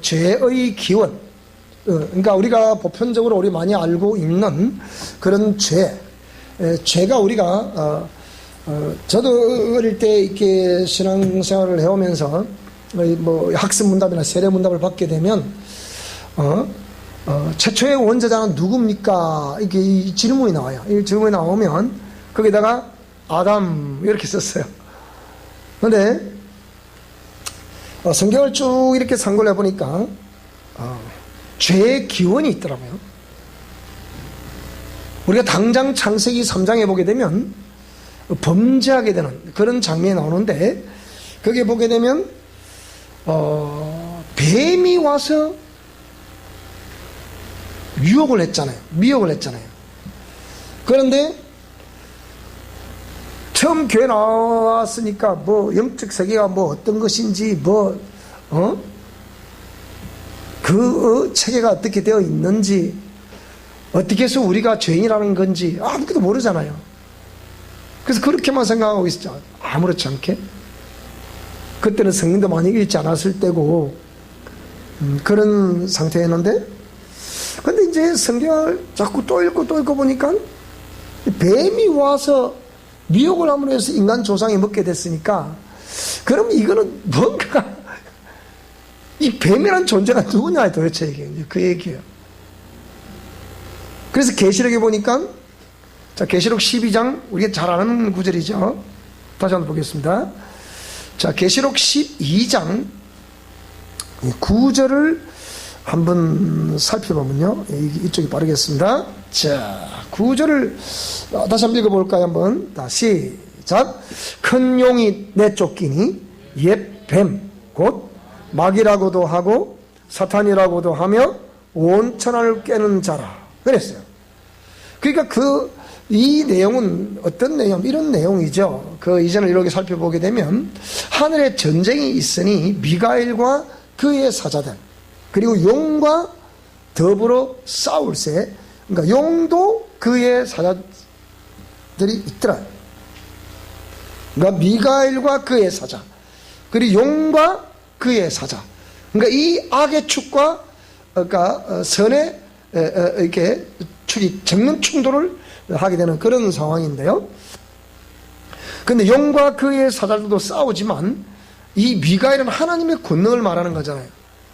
죄의 기원, 그러니까 우리가 보편적으로 우리 많이 알고 있는 그런 죄가 우리가 저도 어릴 때 이렇게 신앙생활을 해오면서 뭐 학습문답이나 세례문답을 받게 되면 최초의 원자자는 누굽니까? 이게 이 질문이 나와요. 이 질문이 나오면 거기다가 아담 이렇게 썼어요. 그런데 성경을 쭉 이렇게 상고를 해보니까 죄의 기원이 있더라고요. 우리가 당장 창세기 3장에 보게 되면 범죄하게 되는 그런 장면이 나오는데, 거기에 보게 되면 뱀이 와서 미혹을 했잖아요. 그런데 처음 교회 나왔으니까 뭐 영적 세계가 뭐 어떤 것인지 그 체계가 어떻게 되어 있는지, 어떻게 해서 우리가 죄인이라는 건지 아무것도 모르잖아요. 그래서 그렇게만 생각하고 있었죠. 아무렇지 않게. 그때는 성경도 많이 읽지 않았을 때고 그런 상태였는데, 근데 이제 성경을 자꾸 또 읽고 보니까 뱀이 와서 미혹을 함으로 해서 인간 조상이 먹게 됐으니까, 그럼 이거는 뭔가 이 뱀이라는 존재가 누구냐 도대체 이게 그 얘기예요. 그래서 계시록에 보니까, 자, 계시록 12장 우리가 잘 아는 구절이죠. 다시 한번 보겠습니다. 자, 계시록 12장 9절을 한번 살펴보면요, 이쪽이 빠르겠습니다. 자, 9절을 다시 한번 읽어볼까요? 한번 시작. 큰 용이 내쫓기니 옛 뱀 곧 마귀라고도 하고 사탄이라고도 하며 온 천하를 깨는 자라 그랬어요. 그러니까 이 내용은 어떤 내용? 이런 내용이죠. 그 이전을 이렇게 살펴보게 되면 하늘에 전쟁이 있으니 미가엘과 그의 사자들, 그리고 용과 더불어 싸울세. 그러니까 용도 그의 사자들이 있더라. 그러니까 미가엘과 그의 사자, 그리고 용과 그의 사자. 그러니까 이 악의 축과 그러니까 선의 이렇게 축이 정면 충돌을 하게 되는 그런 상황인데요. 그런데 용과 그의 사자들도 싸우지만 이 미가엘은 하나님의 권능을 말하는 거잖아요.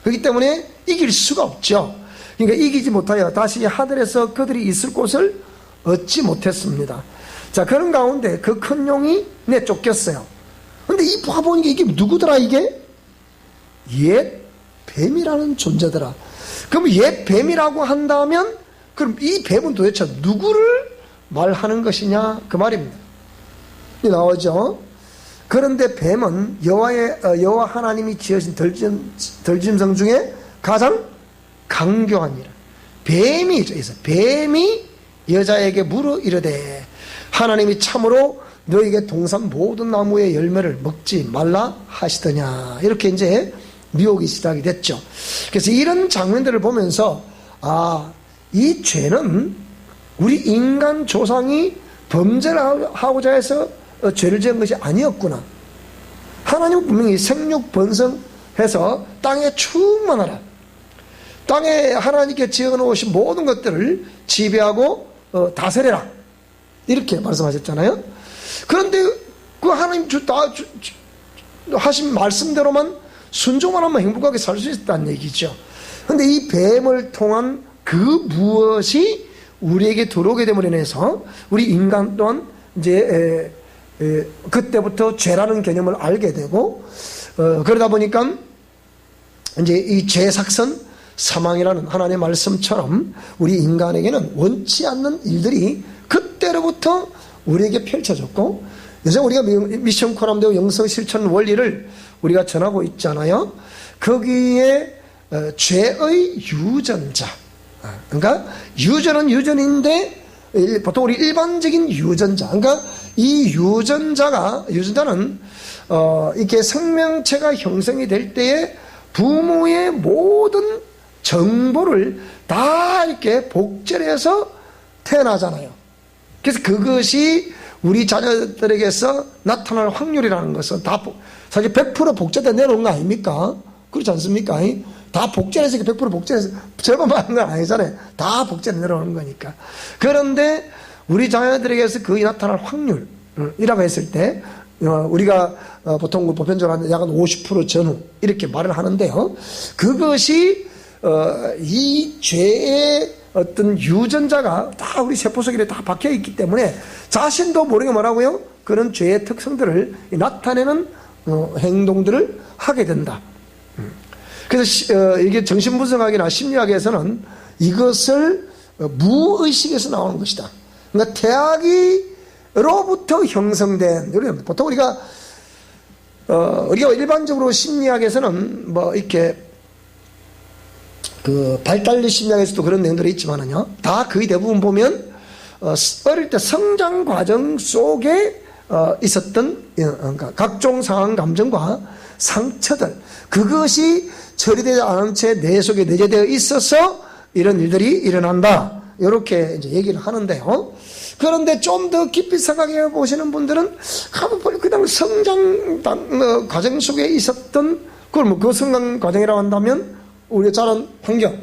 그렇기 때문에 이길 수가 없죠. 그러니까 이기지 못하여 다시 하늘에서 그들이 있을 곳을 얻지 못했습니다. 자, 그런 가운데 그 큰 용이 내쫓겼어요. 근데 이 봐보니까 이게 누구더라? 이게 옛 뱀이라는 존재더라. 그럼 옛 뱀이라고 한다면 그럼 이 뱀은 도대체 누구를 말하는 것이냐 그 말입니다. 나오죠. 그런데 뱀은 여호와 하나님이 지으신 들짐승 중에 가장 강교하니라. 뱀이 있어. 뱀이 여자에게 물어 이르되 하나님이 참으로 너에게 동산 모든 나무의 열매를 먹지 말라 하시더냐. 이렇게 이제 미혹이 시작이 됐죠. 그래서 이런 장면들을 보면서 이 죄는 우리 인간 조상이 범죄를 하고자 해서 죄를 지은 것이 아니었구나. 하나님은 분명히 생육 번성해서 땅에 충만하라. 땅에 하나님께 지어놓으신 모든 것들을 지배하고 다스려라. 이렇게 말씀하셨잖아요. 그런데 그 하나님 하신 말씀대로만 순종만 하면 행복하게 살 수 있다는 얘기죠. 그런데 이 뱀을 통한 그 무엇이 우리에게 들어오게 됨으로 인해서 우리 인간 또한 이제 그때부터 죄라는 개념을 알게 되고, 그러다 보니까 이제 이 죄 삭선 사망이라는 하나님의 말씀처럼 우리 인간에게는 원치 않는 일들이 그때로부터 우리에게 펼쳐졌고, 요새 우리가 미션 코람데오 영성 실천 원리를 우리가 전하고 있잖아요. 거기에 죄의 유전자, 그러니까 유전은 유전인데 보통 우리 일반적인 유전자, 그러니까 이 유전자는 이렇게 생명체가 형성이 될 때에 부모의 모든 정보를 다 이렇게 복제해서 태어나잖아요. 그래서 그것이 우리 자녀들에게서 나타날 확률이라는 것은 다 사실 100% 복제돼 내놓은 거 아닙니까? 그렇지 않습니까? 다 복제해서 100% 복제해서 절반만 하는 건 아니잖아요. 다 복제해 내려오는 거니까. 그런데 우리 자녀들에게서 그게 나타날 확률이라고 했을 때 우리가 보통 보편적으로 약간 50% 전후 이렇게 말을 하는데요. 그것이 이 죄의 어떤 유전자가 다 우리 세포 속에 다 박혀 있기 때문에 자신도 모르게 뭐라고요? 그런 죄의 특성들을 나타내는 행동들을 하게 된다. 그래서 이게 정신분석학이나 심리학에서는 이것을 무의식에서 나오는 것이다. 그러니까 태아기로부터 형성된, 보통 우리가 일반적으로 심리학에서는 뭐 이렇게 그 발달력 심리학에서도 그런 내용들이 있지만은요, 다 거의 대부분 보면 어릴 때 성장 과정 속에 있었던 그러니까 각종 상황 감정과 상처들, 그것이 처리되지 않은 채 뇌 속에 내재되어 있어서 이런 일들이 일어난다, 이렇게 이제 얘기를 하는데요. 그런데 좀 더 깊이 생각해 보시는 분들은 그냥 성장 과정 속에 있었던 그걸 뭐 그 성장 과정이라고 한다면 우리가 자란 환경,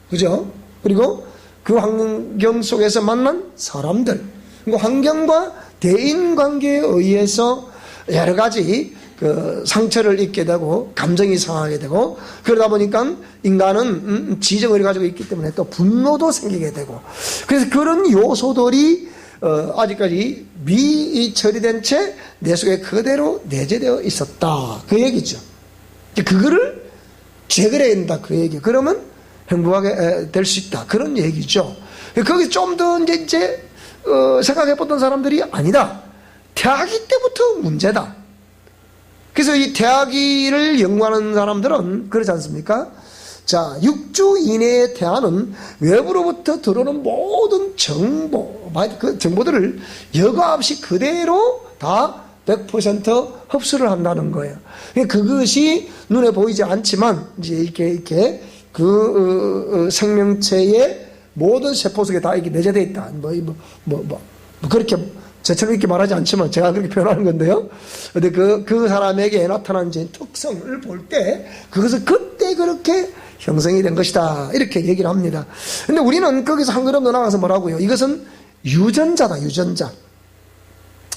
그죠? 그리고 그 환경 속에서 만난 사람들, 그 환경과 대인 관계에 의해서 여러 가지 그 상처를 입게 되고 감정이 상하게 되고, 그러다 보니까 인간은 지정을 가지고 있기 때문에 또 분노도 생기게 되고, 그래서 그런 요소들이 아직까지 미처리된 채 내 속에 그대로 내재되어 있었다, 그 얘기죠. 그거를 제거해야 된다, 그 얘기. 그러면 행복하게 될 수 있다, 그런 얘기죠. 거기 좀 더 이제 생각해 보던 사람들이 아니다, 태아기 때부터 문제다. 그래서 이 태아기를 연구하는 사람들은 그렇지 않습니까? 자, 6주 이내의 태아는 외부로부터 들어오는 모든 그 정보들을 여과 없이 그대로 다 100% 흡수를 한다는 거예요. 그것이 눈에 보이지 않지만 이제 이렇게 그 생명체의 모든 세포 속에 다 이렇게 내재되어 있다. 그렇게 저처럼 이렇게 말하지 않지만 제가 그렇게 표현하는 건데요. 근데 그 사람에게 나타난 특성을 볼 때 그것을 그때 그렇게 형성이 된 것이다, 이렇게 얘기를 합니다. 근데 우리는 거기서 한 걸음 더 나가서 뭐라고요? 이것은 유전자다,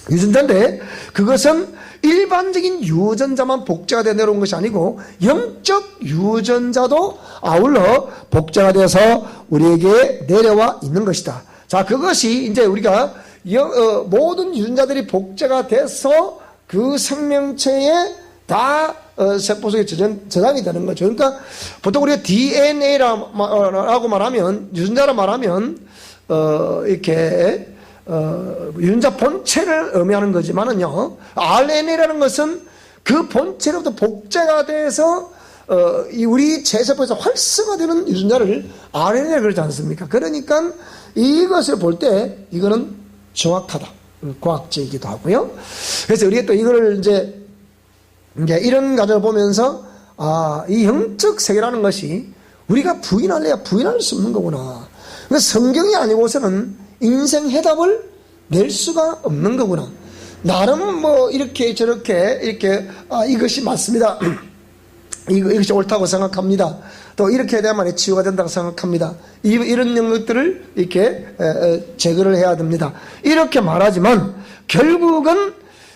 유전자인데 그것은 일반적인 유전자만 복제가 되어 내려온 것이 아니고 영적 유전자도 아울러 복제가 돼서 우리에게 내려와 있는 것이다. 자, 그것이 이제 우리가 모든 유전자들이 복제가 돼서 그 생명체에 다 세포 속에 저장이 되는 거죠. 그러니까 보통 우리가 DNA라고 말하면, 유전자라 말하면 이렇게 유전자 본체를 의미하는 거지만은요, RNA라는 것은 그 본체로부터 복제가 돼서 우리 제세포에서 활성화되는 유전자를 RNA라고 그러지 않습니까? 그러니까 이것을 볼 때 이거는 정확하다, 과학적이기도 하고요. 그래서 우리가 또 이거를 이제 이런 과정을 보면서 이 영적 세계라는 것이 우리가 부인할래야 부인할 수 없는 거구나. 그러니까 성경이 아니고서는 인생 해답을 낼 수가 없는 거구나. 나름 뭐 이렇게 저렇게 이렇게 이것이 맞습니다, 이것이 옳다고 생각합니다, 또 이렇게 해야만 치유가 된다고 생각합니다, 이런 것들을 이렇게 제거를 해야 됩니다, 이렇게 말하지만 결국은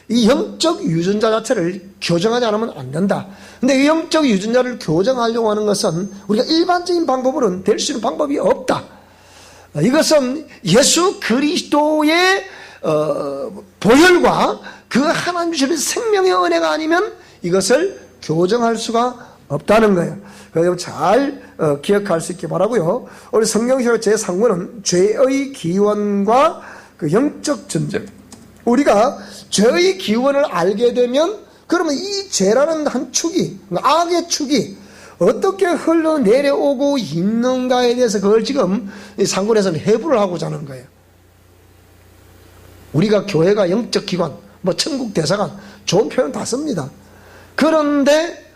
이 영적 유전자 자체를 교정하지 않으면 안 된다. 근데 이 영적 유전자를 교정하려고 하는 것은 우리가 일반적인 방법으로는 될 수 있는 방법이 없다. 이것은 예수 그리스도의 보혈과 그 하나님 주시는 생명의 은혜가 아니면 이것을 교정할 수가 없다는 거예요. 그래서 잘 기억할 수 있게 바라고요. 우리 성경에서 제3권은 죄의 기원과 그 영적 전쟁. 우리가 죄의 기원을 알게 되면 그러면 이 죄라는 한 축이, 악의 축이 어떻게 흘러내려오고 있는가에 대해서 그걸 지금 상권에서는 해부를 하고자 하는 거예요. 우리가 교회가 영적 기관, 뭐 천국 대사관, 좋은 표현 다 씁니다. 그런데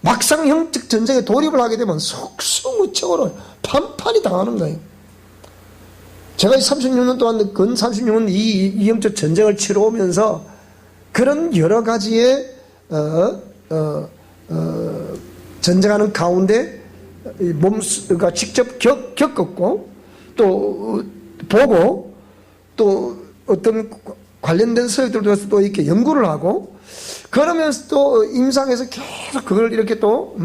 막상 영적 전쟁에 돌입을 하게 되면 속수무책으로 판판이 당하는 거예요. 제가 36년 동안, 근 36년 이 영적 전쟁을 치러오면서 그런 여러 가지의 전쟁하는 가운데 그러니까 직접 겪었고 또 보고 또 어떤 관련된 서적들도 또 이렇게 연구를 하고 그러면서 또 임상에서 계속 그걸 이렇게 또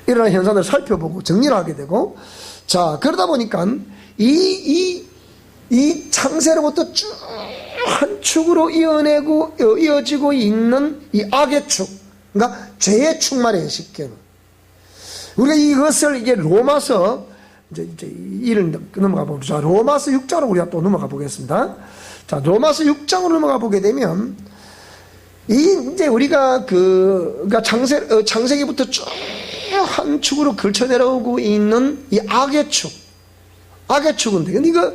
일어나는 현상을 살펴보고 정리를 하게 되고 자 그러다 보니까 이 창세로부터 쭉 한 축으로 이어지고 있는 이 악의 축 그러니까 죄의 축 말이에요 쉽게 우리가 이것을 이게 로마서 이제 이를 넘어가 보자. 로마서 6장으로 우리가 또 넘어가 보겠습니다. 자, 로마서 6장으로 넘어가 보게 되면 이제 우리가 그러니까 창세기부터 쭉 한 축으로 걸쳐 내려오고 있는 이 악의 축. 악의 축인데 근데 이거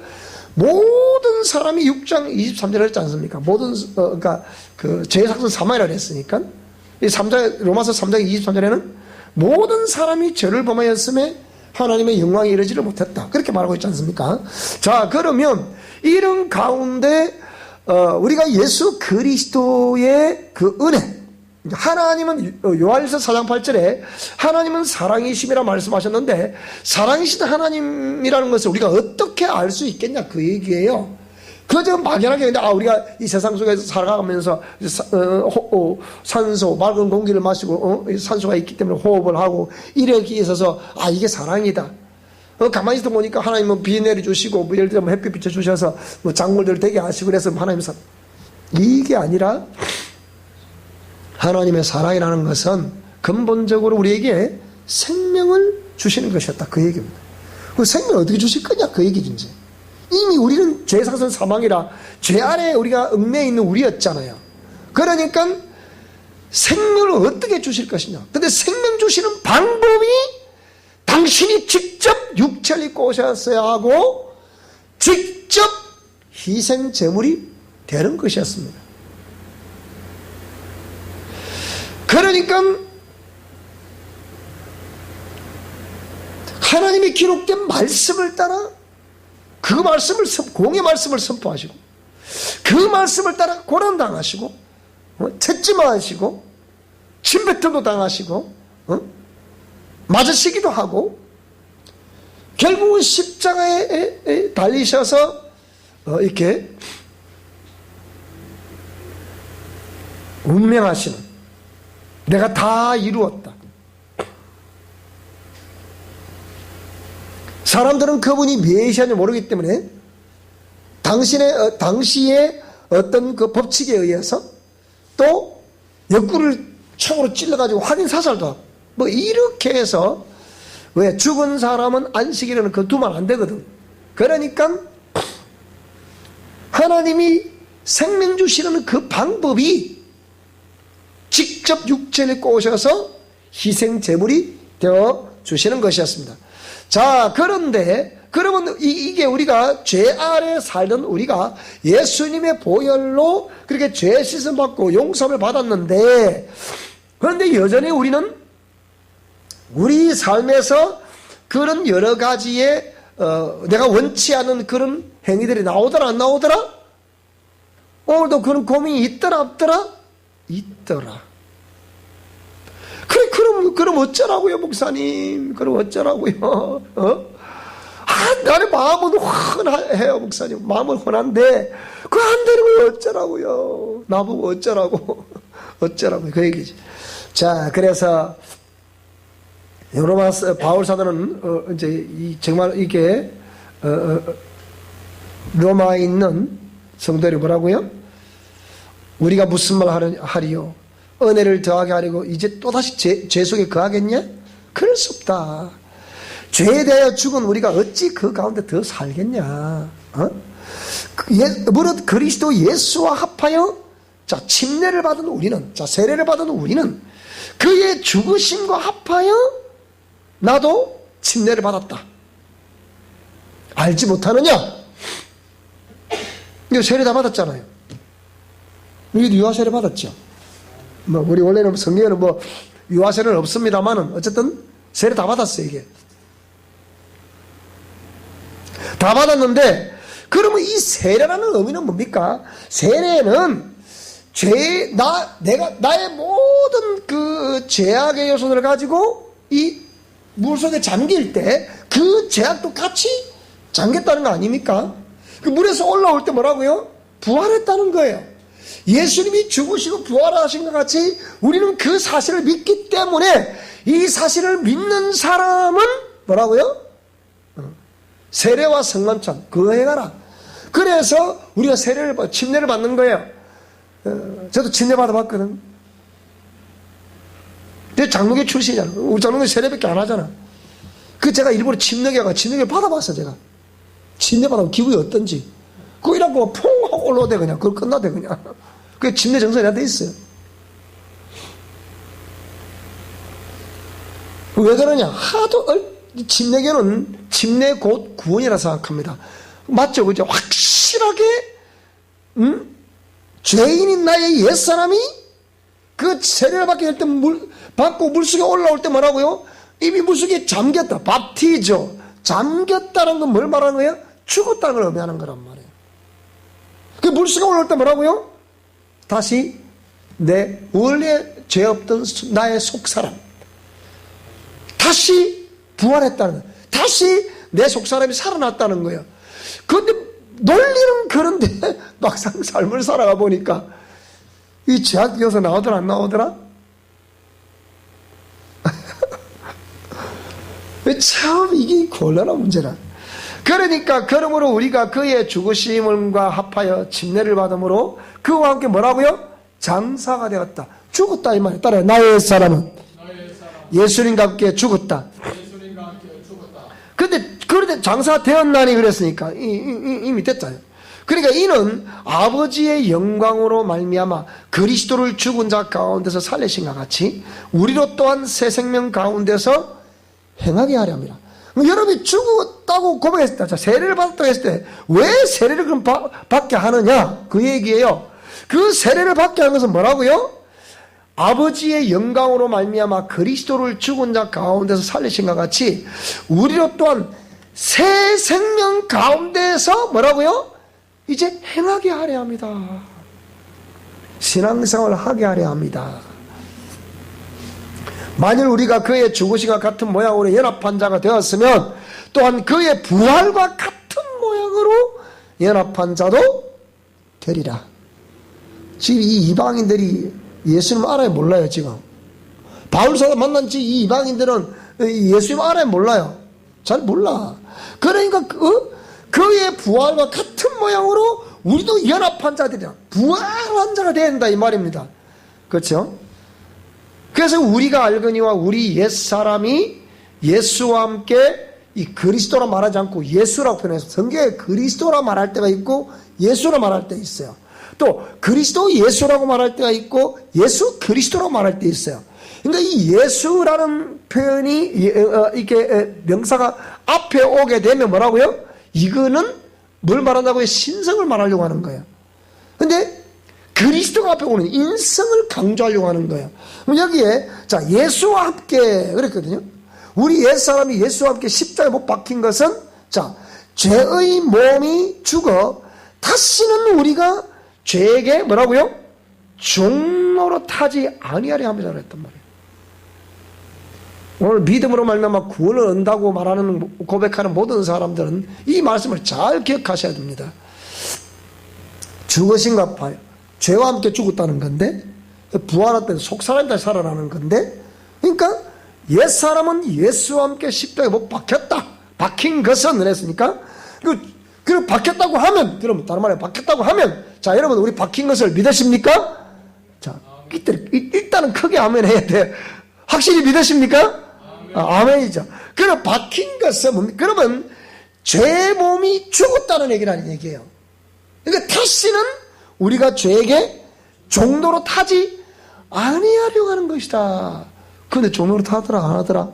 모든 사람이 6장 23절에 했지 않습니까? 모든 그러니까 그 죄삭선 사망이라고 했으니까 이 3장 로마서 3장 23절에는 모든 사람이 죄를 범하였음에 하나님의 영광에 이르지를 못했다. 그렇게 말하고 있지 않습니까? 자, 그러면 이런 가운데 우리가 예수 그리스도의 그 은혜 하나님은 요한일서 4장 8절에 하나님은 사랑이심이라 말씀하셨는데 사랑이신 하나님이라는 것을 우리가 어떻게 알 수 있겠냐 그 얘기예요. 그저 막연하게 근데 우리가 이 세상 속에서 살아가면서 산소 맑은 공기를 마시고 산소가 있기 때문에 호흡을 하고 이러기에 있어서 이게 사랑이다. 가만히 있어 보니까 하나님은 비 내려주시고 뭐 예를 들면 햇빛 비춰주셔서 뭐 작물들 되게 하시고 그래서 하나님 이게 아니라 하나님의 사랑이라는 것은 근본적으로 우리에게 생명을 주시는 것이었다 그 얘기입니다. 그 생명을 어떻게 주실 거냐 그 얘기지 이제. 이미 우리는 죄사선 사망이라 죄 아래 우리가 얽매여 있는 우리였잖아요. 그러니까 생명을 어떻게 주실 것이냐. 근데 생명 주시는 방법이 당신이 직접 육체를 입고 오셨어야 하고 직접 희생 제물이 되는 것이었습니다. 그러니까 하나님이 기록된 말씀을 따라 그 말씀을 공의 말씀을 선포하시고 그 말씀을 따라 고난당하시고 채찍하시고 침뱉음도 당하시고 맞으시기도 하고 결국은 십자가에 달리셔서 이렇게 운명하시는 내가 다 이루었다. 사람들은 그분이 메시아인지 모르기 때문에 당시의 어떤 그 법칙에 의해서 또 옆구리를 총으로 찔러가지고 확인 사살도 하고 뭐 이렇게 해서 왜 죽은 사람은 안식일에는 그 두면 안 되거든. 그러니까 하나님이 생명 주시는 그 방법이 직접 육체를 입고 오셔서 희생 제물이 되어 주시는 것이었습니다. 자, 그런데 그러면 이게 우리가 죄 아래 살던 우리가 예수님의 보혈로 그렇게 죄 씻음 받고 용서를 받았는데 그런데 여전히 우리는 우리 삶에서 그런 여러 가지의 내가 원치 않은 그런 행위들이 나오더라 안 나오더라? 오늘도 그런 고민이 있더라 없더라? 있더라. 그래, 그럼 어쩌라고요, 목사님? 그럼 어쩌라고요? 나는 마음은 훤해요, 목사님. 마음은 훤한데, 그거 안 되는 걸 어쩌라고요? 나보고 어쩌라고? 어쩌라고요? 그 얘기지. 자, 그래서, 로마서, 바울 사도는, 이제, 정말 이게, 로마에 있는 성도들이 뭐라고요? 우리가 무슨 말 하리요? 은혜를 더하게 하려고 이제 또다시 죄 속에 거하겠냐? 그럴 수 없다. 죄에 대하여 죽은 우리가 어찌 그 가운데 더 살겠냐? 무릇 그리스도 예수와 합하여 자 침례를 받은 우리는 자 세례를 받은 우리는 그의 죽으심과 합하여 나도 침례를 받았다. 알지 못하느냐? 이거 세례 다 받았잖아요. 우리도 유아세례 받았죠. 뭐 우리 원래는 성경에는 뭐 유아세례는 없습니다만은 어쨌든 세례 다 받았어요. 이게 다 받았는데 그러면 이 세례라는 의미는 뭡니까? 세례는 나의 모든 그 죄악의 요소들을 가지고 이 물속에 잠길 때 그 제약도 같이 잠겼다는 거 아닙니까? 그 물에서 올라올 때 뭐라고요? 부활했다는 거예요. 예수님이 죽으시고 부활하신 것 같이 우리는 그 사실을 믿기 때문에 이 사실을 믿는 사람은 뭐라고요? 세례와 성만찬 그거 해가라. 그래서 우리가 침례를 받는 거예요. 저도 침례 받아봤거든. 내 장로교 출신이잖아. 우리 장로교 세례밖에 안 하잖아. 그 제가 일부러 침례를 받아봤어. 제가 침례 받으면 기분이 어떤지. 그거 이라고 퐁 하고 올라오대 그냥. 그걸 끝나대 그냥. 그게 침례 정성이 다 돼 있어요. 왜 그러냐? 하도 침례교는 침례 곧 구원이라 생각합니다. 맞죠? 그죠? 확실하게 죄인인 나의 옛사람이 그 세례를 받게 될 때 받고 물속에 올라올 때 뭐라고요? 이미 물속에 잠겼다. 밥티죠. 잠겼다는 건 뭘 말하는 거예요? 죽었다는 걸 의미하는 거란 말이에요. 그 물속에 올라올 때 뭐라고요? 다시 내 원래 죄 없던 나의 속사람 다시 부활했다는 거예요. 다시 내 속사람이 살아났다는 거예요. 그런데 논리는 그런데 막상 삶을 살아가 보니까 이 죄악 이어서 나오더라 안 나오더라? 참 이게 곤란한 문제라. 그러니까 그러므로 우리가 그의 죽으심과 합하여 침례를 받음으로 그와 함께 뭐라고요? 장사가 되었다. 죽었다 이 말이에요. 따라요. 나의 사람은 예수님과 함께 죽었다. 그런데 장사가 되었나니 그랬으니까 이미 됐잖아요. 그러니까 이는 아버지의 영광으로 말미암아 그리스도를 죽은 자 가운데서 살리신 것 같이 우리로 또한 새 생명 가운데서 행하게 하려 합니다. 여러분이 죽었다고 고백했을 때, 세례를 받았다고 했을 때 왜 세례를 그럼 받게 하느냐? 그 얘기예요. 그 세례를 받게 하는 것은 뭐라고요? 아버지의 영광으로 말미암아 그리스도를 죽은 자 가운데서 살리신 것 같이 우리로 또한 새 생명 가운데서 뭐라고요? 이제 행하게 하려 합니다. 신앙생활을 하게 하려 합니다. 만일 우리가 그의 죽으심과 같은 모양으로 연합한 자가 되었으면 또한 그의 부활과 같은 모양으로 연합한 자도 되리라. 지금 이 이방인들이 예수님 알아요 몰라요? 지금 바울사도 만난 지 이 이방인들은 예수님 알아요 몰라요? 잘 몰라. 그러니까 그의 부활과 같은 모양으로 우리도 연합한 자들이야. 부활한 자가 된다 이 말입니다. 그렇죠? 그래서 우리가 알거니와 우리 옛사람이 예수와 함께 이 그리스도라 말하지 않고 예수라고 표현해서 성경에 그리스도라 말할 때가 있고 예수라 말할 때 있어요. 또 그리스도 예수라고 말할 때가 있고 예수 그리스도라고 말할 때 있어요. 그러니까 이 예수라는 표현이 이렇게 명사가 앞에 오게 되면 뭐라고요? 이거는 뭘 말한다고요? 신성을 말하려고 하는 거예요. 근데 그리스도가 앞에 오는 인성을 강조하려고 하는 거예요. 그럼 여기에 자 예수와 함께 그랬거든요. 우리 옛사람이 예수와 함께 십자가에 못 박힌 것은 자 죄의 몸이 죽어 다시는 우리가 죄에게 뭐라고요? 종로로 타지 아니하려 함이라 그랬단 말이에요. 오늘 믿음으로 말미암아 구원을 얻는다고 말하는 고백하는 모든 사람들은 이 말씀을 잘 기억하셔야 됩니다. 죽으신가 봐요. 죄와 함께 죽었다는 건데 부활할 때 속사람이 다시 살아나는 건데 그러니까 옛사람은 예수와 함께 십자가에 못 박혔다. 박힌 것은 그랬으니까 그리고 박혔다고 하면 그럼 다른 말에 박혔다고 하면 자 여러분 우리 박힌 것을 믿으십니까? 자 일단은 크게 아멘 해야 돼. 확실히 믿으십니까? 아멘이죠. 그럼 박힌 것은 그러면 죄 몸이 죽었다는 얘기라는 얘기예요. 그러니까 다시는 우리가 죄에게 종로로 타지 아니하려고 하는 것이다. 근데 종로로 타더라 안 하더라?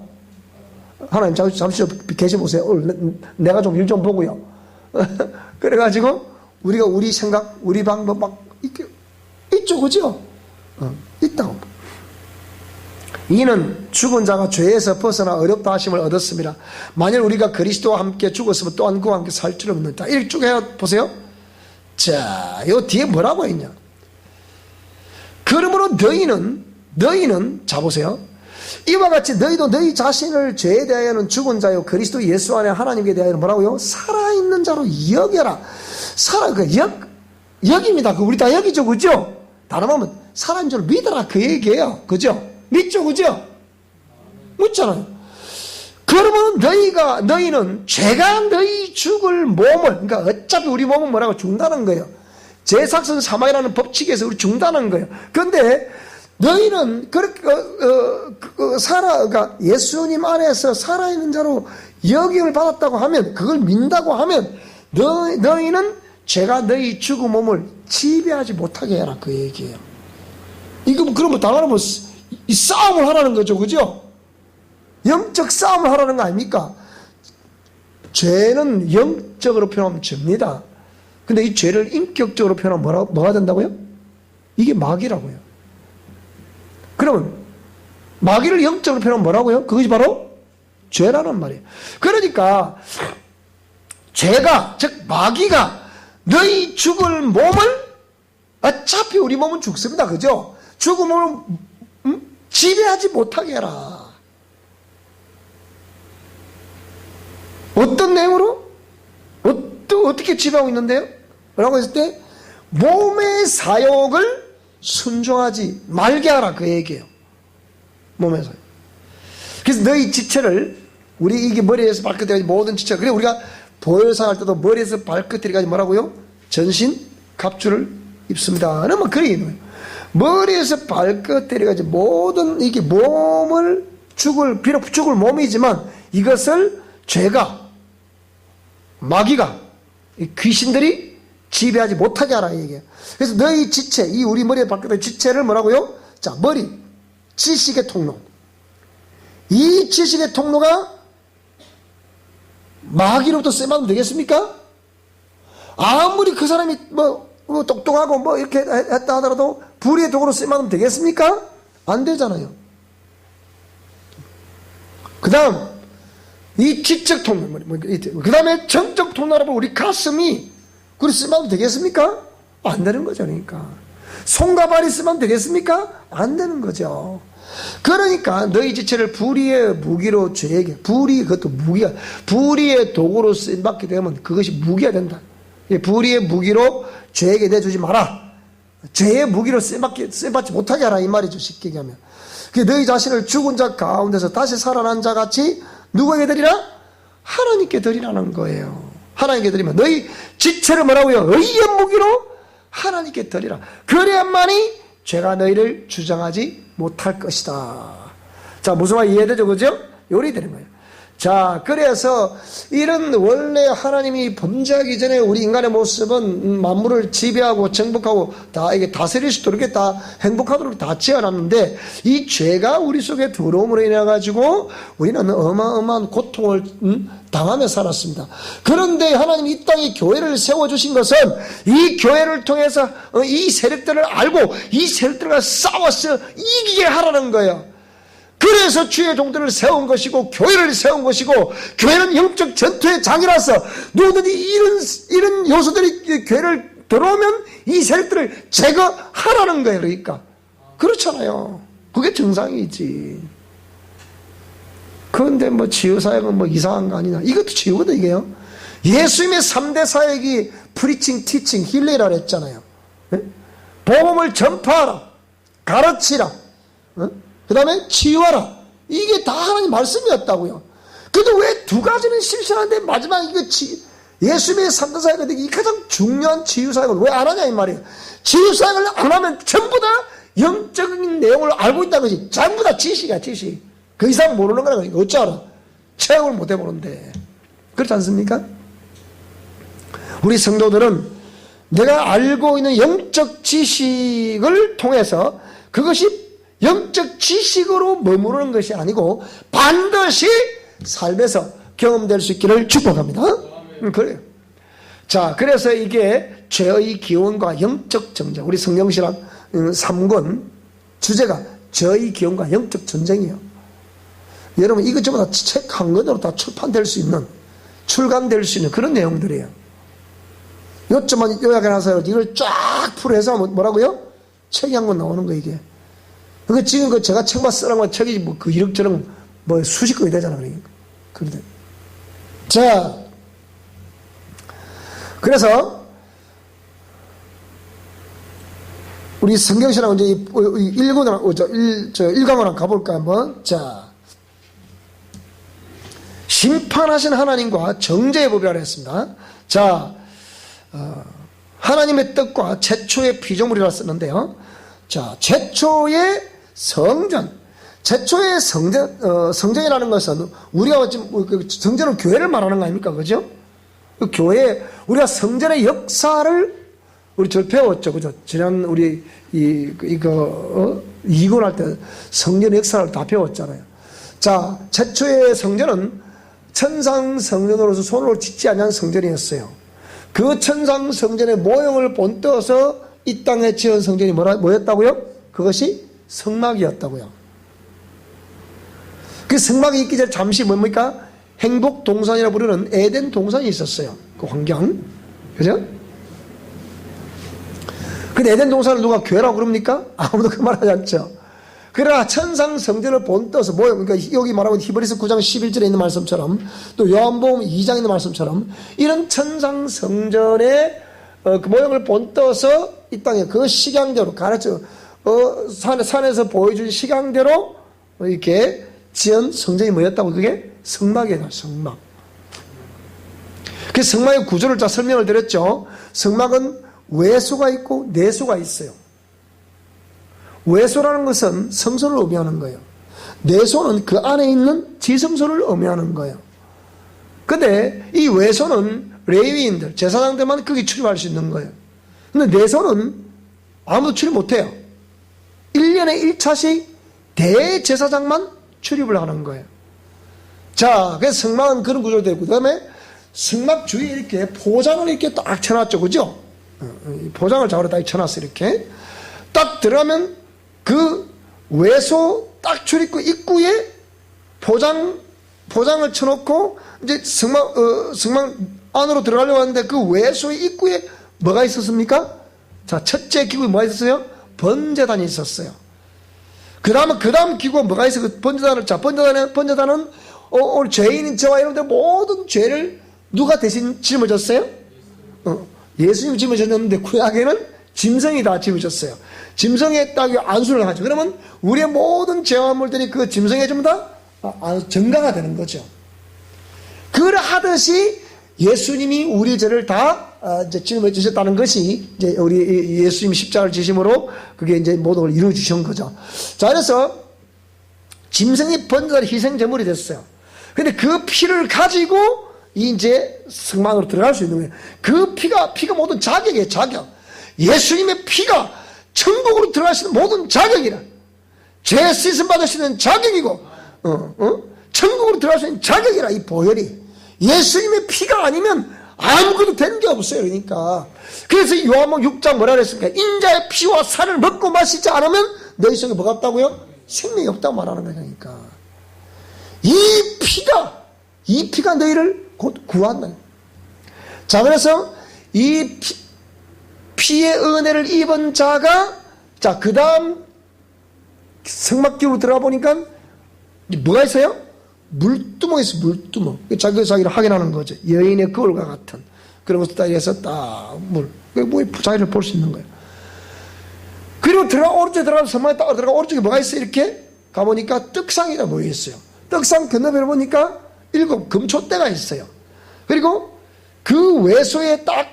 하나님 잠시 계시 보세요. 내가 좀 일 좀 보고요. 그래가지고 우리가 우리 생각 우리 방법 막 있죠 그죠? 있다고. 이는 죽은 자가 죄에서 벗어나 어렵다 하심을 얻었습니다. 만일 우리가 그리스도와 함께 죽었으면 또한 그와 함께 살 줄을 믿는다. 이렇게 쭉 해보세요. 자, 요 뒤에 뭐라고 했냐? 그러므로 너희는 자 보세요. 이와 같이 너희도 너희 자신을 죄에 대하여는 죽은 자요 그리스도 예수 안에 하나님께 대하여는 뭐라고요? 살아있는 자로 여겨라. 여깁니다. 우리 다 여기죠, 그죠? 다른 말하면 살아있는 줄 믿어라 그 얘기예요, 그죠? 믿죠, 그죠? 묻잖아요. 그러면 너희는 죄가 너희 죽을 몸을, 그러니까 어차피 우리 몸은 뭐라고 죽는다는 거예요. 제사선 사망이라는 법칙에서 우리 죽는다는 거예요. 그런데 너희는 그렇게 그러니까 예수님 안에서 살아있는 자로 여김을 받았다고 하면, 그걸 민다고 하면 너희는 죄가 너희 죽은 몸을 지배하지 못하게 해라 그 얘기예요. 이거 그러면 당연히 이 싸움을 하라는 거죠, 그죠? 영적 싸움을 하라는 거 아닙니까? 죄는 영적으로 표현하면 죄입니다. 근데 이 죄를 인격적으로 표현하면 뭐가 된다고요? 이게 마귀라고요. 그러면 마귀를 영적으로 표현하면 뭐라고요? 그것이 바로 죄라는 말이에요. 그러니까 죄가, 즉 마귀가 너희 죽을 몸을, 어차피 우리 몸은 죽습니다, 그죠? 죽은 몸을 지배하지 못하게 해라. 어떤 내용으로? 어떻게 지배하고 있는데요? 라고 했을 때 몸의 사욕을 순종하지 말게 하라 그 얘기예요. 몸의 사욕. 그래서 너희 지체를, 우리 이게 머리에서 발끝까지 모든 지체, 그래 우리가 보혈상 할 때도 머리에서 발끝까지 뭐라고요? 전신 갑주를 입습니다. 그러면 그래 있는 거예요. 머리에서 발끝까지 모든 이게 몸을 비록 죽을 몸이지만 이것을 죄가, 마귀가, 귀신들이 지배하지 못하게 하라 얘기예요. 그래서 너희 지체, 이 우리 머리에 박혀있는 지체를 뭐라고요? 자, 머리, 지식의 통로. 이 지식의 통로가 마귀로부터 쎄맞으면 되겠습니까? 아무리 그 사람이 똑똑하고 이렇게 했다 하더라도 불의의 도구로 쎄맞으면 되겠습니까? 안 되잖아요. 그 다음 이 지적 통로, 그 다음에 정적 통로라고 우리 가슴이 그리 쓰면 되겠습니까? 안 되는 거죠. 그러니까 손과 발이 쓰면 되겠습니까? 안 되는 거죠. 그러니까 너희 지체를 불의의 무기로 죄에게, 그것도 무기가, 불의의 도구로 쓰임받게 되면 그것이 무기가 된다. 불의의 무기로 죄에게 내주지 마라. 죄의 무기로 쓰임받지 못하게 하라 이 말이죠. 쉽게 얘기하면. 너희 자신을 죽은 자 가운데서 다시 살아난 자 같이 누구에게 드리라? 하나님께 드리라는 거예요. 하나님께 드리면 너희 지체를 뭐라고요? 의의 무기로 하나님께 드리라. 그래야만이 죄가 너희를 주장하지 못할 것이다. 자, 무슨 말 이해되죠? 그죠? 요리 되는 거예요. 자, 그래서 이런 원래 하나님이 범죄하기 전에 우리 인간의 모습은 만물을 지배하고 정복하고 다 이게 다스릴 수 있도록 이렇게 다 행복하도록 다 지어놨는데 이 죄가 우리 속에 들어옴으로 인해 가지고 우리는 어마어마한 고통을 당하며 살았습니다. 그런데 하나님이 이 땅에 교회를 세워주신 것은 이 교회를 통해서 이 세력들을 알고 이 세력들과 싸워서 이기게 하라는 거예요. 그래서 주의 종들을 세운 것이고 교회를 세운 것이고, 교회는 영적 전투의 장이라서 누구든지 이런 요소들이 교회를 들어오면 이 세력들을 제거하라는 거예요. 그러니까 그렇잖아요. 그게 정상이지. 그런데 치유사역은 이상한 거 아니냐. 이것도 치유거든. 이게요, 예수님의 3대 사역이 프리칭, 티칭, 힐레라 했잖아요. 복음을 전파하라, 가르치라, 그 다음에 치유하라. 이게 다 하나님 말씀이었다고요. 근데 왜 두 가지는 실천하는데 마지막 예수님의 3대 사역인데 이 가장 중요한 치유사역을 왜 안 하냐 이 말이에요. 치유사역을 안 하면 전부 다 영적인 내용을 알고 있다는 거지. 전부 다 지식이야, 지식. 그 이상 모르는 거라. 어찌 알아? 체험을 못 해보는데. 그렇지 않습니까? 우리 성도들은 내가 알고 있는 영적 지식을 통해서 그것이 영적 지식으로 머무르는 것이 아니고 반드시 삶에서 경험될 수 있기를 축복합니다. 그래요. 자, 그래서 이게 죄의 기원과 영적 전쟁. 우리 성경신학 3권 주제가 죄의 기원과 영적 전쟁이에요. 여러분 이것 전부 다 책 한 권으로 다 출판될 수 있는, 출간될 수 있는 그런 내용들이에요. 요점만 요약해놔서 이걸 쫙 풀어서 뭐라고요? 책이 한 권 나오는 거 이게. 그러니까 지금 제가 책만 쓰라고 책이 그 이럭저럭 수십 건이 되잖아, 그러니까. 그런데. 자, 그래서, 우리 성경신하고 이제 1강으로 가볼까, 한번. 자. 심판하신 하나님과 정죄의 법이라고 했습니다. 자, 하나님의 뜻과 최초의 피조물이라 썼는데요. 자, 최초의 성전. 최초의 성전이라는 것은 우리가 지금 성전은 교회를 말하는 거 아닙니까? 그죠? 그 교회, 우리가 성전의 역사를 우리 저 배웠죠. 그죠? 지난 우리 이권할 때 성전의 역사를 다 배웠잖아요. 자, 최초의 성전은 천상 성전으로서 손으로 짓지 않은 성전이었어요. 그 천상 성전의 모형을 본떠서 이 땅에 지은 성전이 뭐였다고요? 그것이 성막이었다고요. 그 성막이 있기 전에 잠시 뭡니까? 행복 동산이라 부르는 에덴 동산이 있었어요. 그 환경. 그죠? 근데 에덴 동산을 누가 교회라고 그럽니까? 아무도 그 말 하지 않죠. 그러나 천상 성전을 본떠서 그러니까 여기 말하면 히브리서 9장 11절에 있는 말씀처럼 또 요한복음 2장에 있는 말씀처럼 이런 천상 성전의 그 모형을 본떠서 이 땅에 그 식양대로 가르쳐 산에서 보여준 식양대로 이렇게 지은 성전이 뭐였다고? 그게 성막이에요. 성막. 그 성막의 구조를 다 설명을 드렸죠. 성막은 외소가 있고 내소가 있어요. 외소라는 것은 성소를 의미하는 거예요. 내소는 그 안에 있는 지성소를 의미하는 거예요. 근데 이 외소는 레위인들, 제사장들만 거기 출입할 수 있는 거예요. 근데 내소는 아무도 출입 못해요. 1년에 1차씩 대제사장만 출입을 하는 거예요. 자, 그래서 성막은 그런 구조로 되고, 그 다음에 성막 주위에 이렇게 포장을 이렇게 딱 쳐놨죠. 그죠? 포장을 작으로 딱 쳐놨어요. 이렇게. 딱 들어가면 그 외소 딱 출입구 입구에 포장을 쳐놓고 이제 성막 안으로 들어가려고 하는데 그 외소의 입구에 뭐가 있었습니까? 자, 첫째 기구에 뭐가 있었어요? 번제단이 있었어요. 그 다음 기구가 뭐가 있어요? 그 번제단은 오늘 죄인인 저와 여러분들 모든 죄를 누가 대신 짊어졌어요? 예수님이 짊어졌는데 구약에는 짐승이 다 짊어졌어요. 짐승에 딱 안수를 하죠. 그러면 우리의 모든 죄화물들이 그 짐승에 전부 다 전가가 되는 거죠. 그러하듯이 예수님이 우리 죄를 다 이제 짊어 주셨다는 것이 이제 우리 예수님 십자가를 지심으로 그게 이제 모든 걸 이루어 주신 거죠. 자, 그래서 짐승이 번제단 희생 제물이 됐어요. 근데 그 피를 가지고 이제 성막으로 들어갈 수 있는 거예요. 그 피가 모든 자격이에요. 자격. 예수님의 피가 천국으로 들어갈 수 있는 모든 자격이라. 죄 씻음 받을 수 있는 자격이고, 천국으로 들어갈 수 있는 자격이라, 이 보혈이. 예수님의 피가 아니면 아무것도 된 게 없어요. 그러니까. 그래서 요한복음 6장 뭐라 그랬습니까? 인자의 피와 살을 먹고 마시지 않으면 너희 속에 뭐가 없다고요? 생명이 없다고 말하는 거니까. 이 피가 너희를 곧 구한다. 자, 그래서 이 피의 은혜를 입은 자가, 자, 그 다음 성막기로 들어가 보니까 뭐가 있어요? 물두멍이 있어요. 물두멍. 자기를 확인하는 거죠. 여인의 거울과 같은. 그런 것을 딱 해서 딱 자기를 볼 수 있는 거예요. 그리고 오른쪽에 들어가면 성막에 딱 들어가 오른쪽에 뭐가 있어요? 이렇게 가보니까 떡상이가 모여 있어요. 떡상 건너편에 보니까 7 금초대가 있어요. 그리고 그 외소에 딱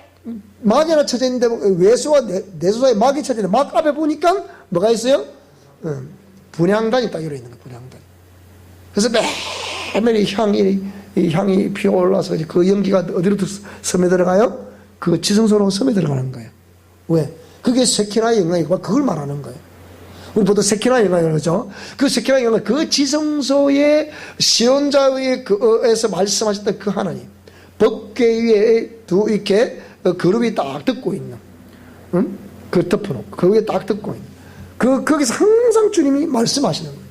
막이 하나 쳐져 있는데, 외소와 내소 사이에 막이 쳐져 있는데, 막 앞에 보니까 뭐가 있어요? 분향단이 딱 이루어 있는 거예요. 분향단. 그래서 매일 이 향이 피어올라서 그 연기가 어디로 섬에 들어가요? 그 지성소로 섬에 들어가는 거예요. 왜? 그게 세키나의 영광이고 그걸 말하는 거예요. 우리 보통 세키나의 영광이라고 그러죠. 그 세키나의 영광, 그 지성소의 시온자에서 말씀하셨던 그 하나님. 법궤 위에 이렇게 그룹이 딱 듣고 있는, 그 덮어놓고, 그 위에 딱 듣고 있는. 거기서 항상 주님이 말씀하시는 거예요.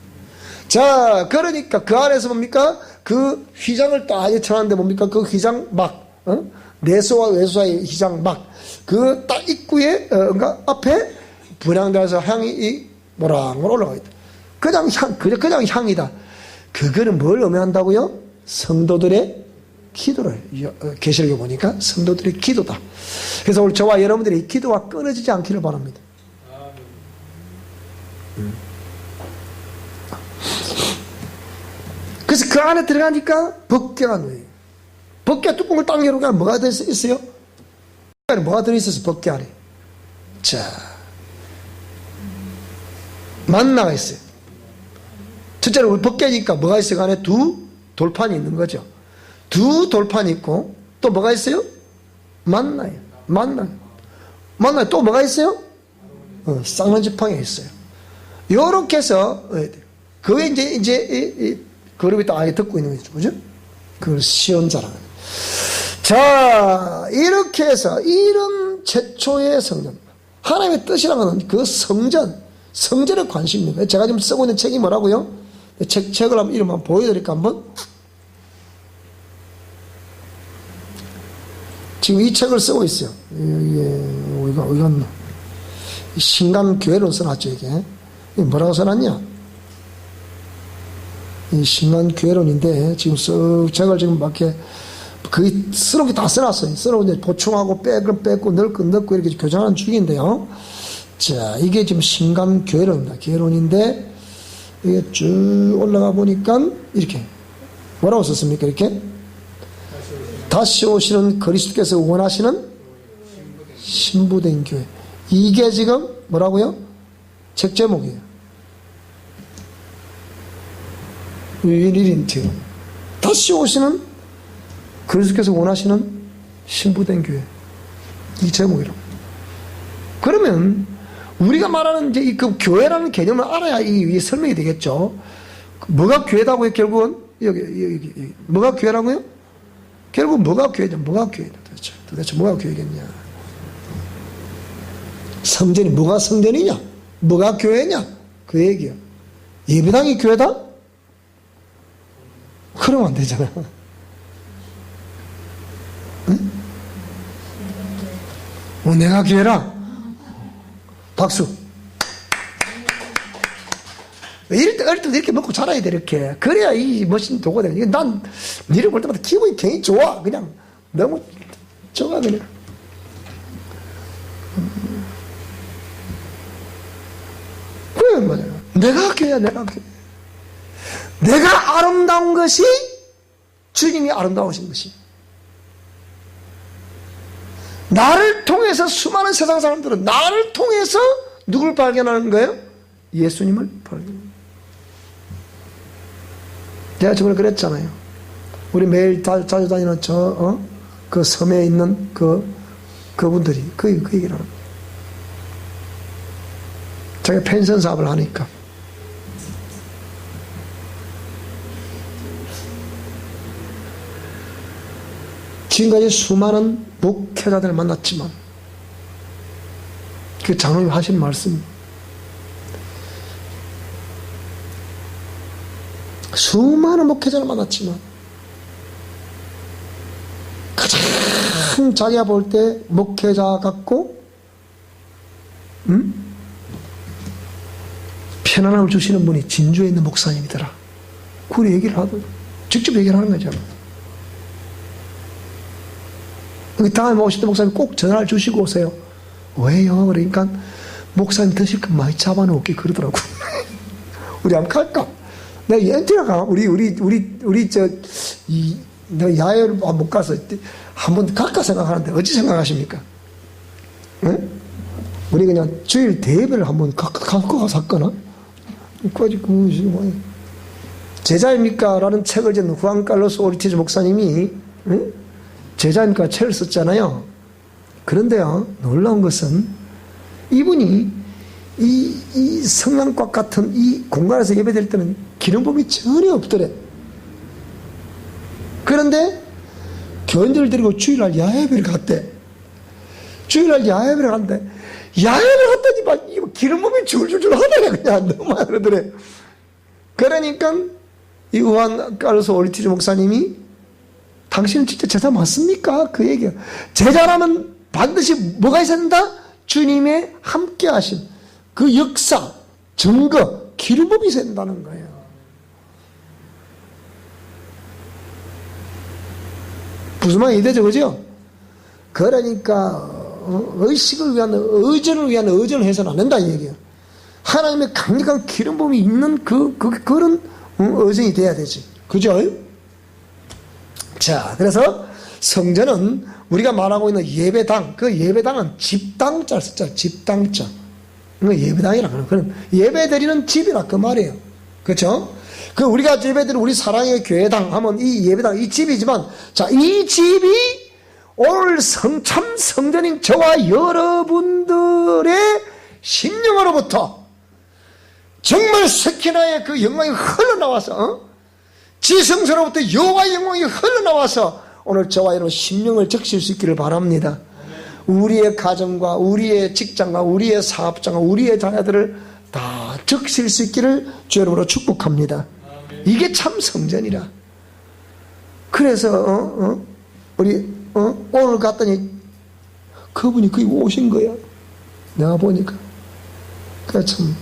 자, 그러니까 그 안에서 뭡니까? 그 휘장을 딱 쳐놨는데 뭡니까? 그 휘장 막, 내소와 외소의 휘장 막, 그 딱 입구에, 그러니까 앞에 분향단에서 향이 모락모락 올라가 있다. 그냥 향이다. 그거는 뭘 의미한다고요? 성도들의 기도를, 계시록에 보니까 성도들의 기도다. 그래서 오늘 저와 여러분들의 기도가 끊어지지 않기를 바랍니다. 그래서 그 안에 들어가니까 법궤가 놓여요. 법궤 뚜껑을 딱 열어보면 뭐가 들어있어요? 뭐가 들어있어서 법궤 안에? 자, 만나가 있어요. 첫째로 우리 법궤니까 뭐가 있어요? 그 안에 두 돌판이 있는 거죠. 두 돌판이 있고 또 뭐가 있어요? 만나요. 또 뭐가 있어요? 쌍난 지팡이가 있어요. 요렇게 해서 그게 이제 그룹이 또 아예 듣고 있는 거죠. 그죠? 그걸 시험자라는 거예요. 자, 이렇게 해서 이런 최초의 성전, 하나님의 뜻이라는 것은 그 성전에 관심이 있는 거예요. 제가 지금 쓰고 있는 책이 뭐라고요? 책을 한번 이름 한번 보여드릴까 한번? 지금 이 책을 쓰고 있어요. 이게 어디가 갔나? 신간교회론 써놨죠. 이게 뭐라고 써놨냐? 이 신간교회론인데 지금 책을 지금 막 이렇게 거의 쓰는 게 다 써놨어요. 쓰는 게 보충하고 빼고 넣고 이렇게 교정하는 중인데요. 자, 이게 지금 신간교회론입니다. 교회론인데 이게 쭉 올라가 보니까 이렇게 뭐라고 썼습니까? 이렇게 다시 오시는 그리스도께서 원하시는 신부된 교회. 이게 지금 뭐라고요? 책 제목이에요. 위리린티로 다시 오시는 그리스도께서 원하시는 신부된 교회. 이 제목이라고. 그러면 우리가 말하는 이제 그 교회라는 개념을 알아야 이 설명이 되겠죠. 뭐가 교회다고요? 결국은 여기 뭐가 교회라고요? 결국 뭐가 교회냐? 도대체 뭐가 교회겠냐? 성전이 뭐가 성전이냐? 뭐가 교회냐? 그 얘기야. 예배당이 교회다? 그러면 안 되잖아. 응? 내가 교회라? 박수. 어릴 때부터 이렇게 먹고 자라야 돼, 이렇게. 그래야 이 멋진 도구가 돼. 난, 니를 볼 때마다 기분이 굉장히 좋아. 그냥, 너무 좋아, 그냥. 그래, 맞아요. 내가 교회야, 내가 교회. 내가 아름다운 것이 주님이 아름다우신 것이. 나를 통해서 수많은 세상 사람들은 나를 통해서 누굴 발견하는 거예요? 예수님을 발견합니다. 제가 저번에 그랬잖아요. 우리 매일 자주 다니는 그 섬에 있는 그분들이 그 얘기를 합니다. 자기가 펜션 사업을 하니까. 지금까지 수많은 목회자들을 만났지만 그 장로님 하신 말씀, 수많은 목회자를 만났지만 가장 자기가 볼 때 목회자 같고 편안함을 주시는 분이 진주에 있는 목사님이더라. 그 얘기를 하더라고요. 직접 얘기를 하는 거죠. 다음에 오실 때 목사님 꼭 전화를 주시고 오세요. 왜요? 그러니까 목사님 드실 거 많이 잡아놓을게 그러더라고. 우리 한번 갈까? 내가 엔티가 가. 내가 야외를 못 가서 한번 갈까 생각하는데 어찌 생각하십니까? 네? 우리 그냥 주일 대회를 한번 갖고 가서 할거나? 제자입니까? 라는 책을 지은 후안 칼로스 오르티즈 목사님이 제자입니까? 책을 썼잖아요. 그런데요, 놀라운 것은 이분이 이 성당과 같은 이 공간에서 예배드릴 때는 기름붐이 전혀 없더래. 그런데 교인들을 데리고 주일날 야외배를 갔대. 주일날 야외배를 갔는데 야외배를 갔더니 기름붐이 줄줄줄 하더래. 그냥 너무 그러더래. 그러니까 이 후안 칼로스 오르티즈 목사님이 당신은 진짜 제자 맞습니까? 그 얘기야. 제자라면 반드시 뭐가 있어야 된다? 주님의 함께 하신 그 역사, 증거, 기름부음이 센다는 거예요. 무슨 말이 되죠, 그죠? 그러니까 의식을 위한 의전을 위한 의전을 해서는 안 된다 이 얘기예요. 하나님의 강력한 기름부음이 있는 그런 의전이 돼야 되지, 그죠? 자, 그래서 성전은 우리가 말하고 있는 예배당, 그 예배당은 집당자를 썼죠. 집당자. 예배당이라 그러는, 그런 예배 드리는 집이라 그 말이에요. 그렇죠? 그 우리가 예배 드리는 우리 사랑의 교회당 하면 이 예배당, 이 집이지만, 자, 이 집이 오늘 참 성전인 저와 여러분들의 심령으로부터 정말 세키나의 그 영광이 흘러나와서, 지성소로부터 여호와의 영광이 흘러나와서 오늘 저와 여러분 심령을 적실 수 있기를 바랍니다. 우리의 가정과 우리의 직장과 우리의 사업장과 우리의 자녀들을 다 적실 수 있기를 주 여러분으로 축복합니다. 이게 참 성전이라. 그래서 우리 오늘 갔더니 그분이 거기 오신 거야. 내가 보니까. 그래 참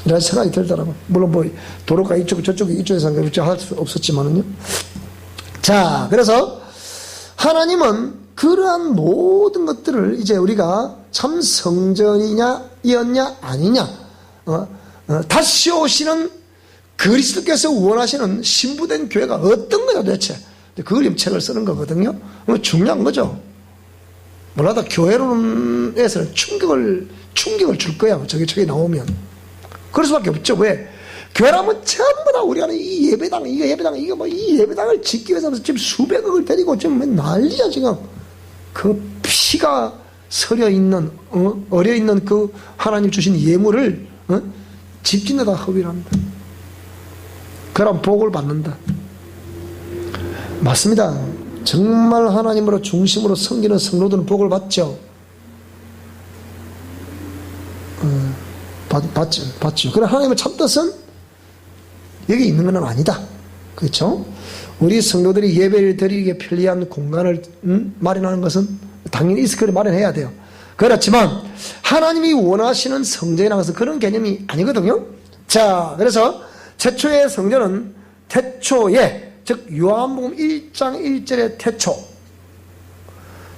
이런 생각이 들더라고. 물론 뭐 도로가 이쪽 저쪽에 이쪽에서 할 수 없었지만은요. 자, 그래서 하나님은 그러한 모든 것들을 이제 우리가 참 성전이었냐 아니냐, 다시 오시는 그리스도께서 원하시는 신부된 교회가 어떤 거냐 도대체. 그 그림책을 쓰는 거거든요. 중요한 거죠. 몰라도 교회론에서는 충격을 줄 거야. 저기 나오면. 그럴 수밖에 없죠. 왜? 교회라면 전부 다 우리가 이 예배당, 이거 뭐 이 예배당을 짓기 위해서 지금 수백억을 데리고 지금 난리야, 지금. 그 피가 서려 있는, 어려 있는 그 하나님 주신 예물을, 집 짓는다 허비를 합니다. 그럼 복을 받는다. 맞습니다. 정말 하나님으로 중심으로 섬기는 성도들은 복을 받죠. 받죠. 그러나 하나님의 참뜻은 여기 있는 건 아니다. 그렇죠? 우리 성도들이 예배를 드리기에 편리한 공간을 마련하는 것은 당연히 이스크를 마련해야 돼요. 그렇지만 하나님이 원하시는 성전이라는 것은 그런 개념이 아니거든요. 자, 그래서 최초의 성전은 태초에, 즉 요한복음 1장 1절의 태초,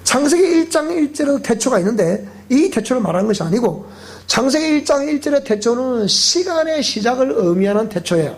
창세기 1장 1절에도 태초가 있는데 이 태초를 말하는 것이 아니고 창세기 1장 1절의 태초는 시간의 시작을 의미하는 태초예요.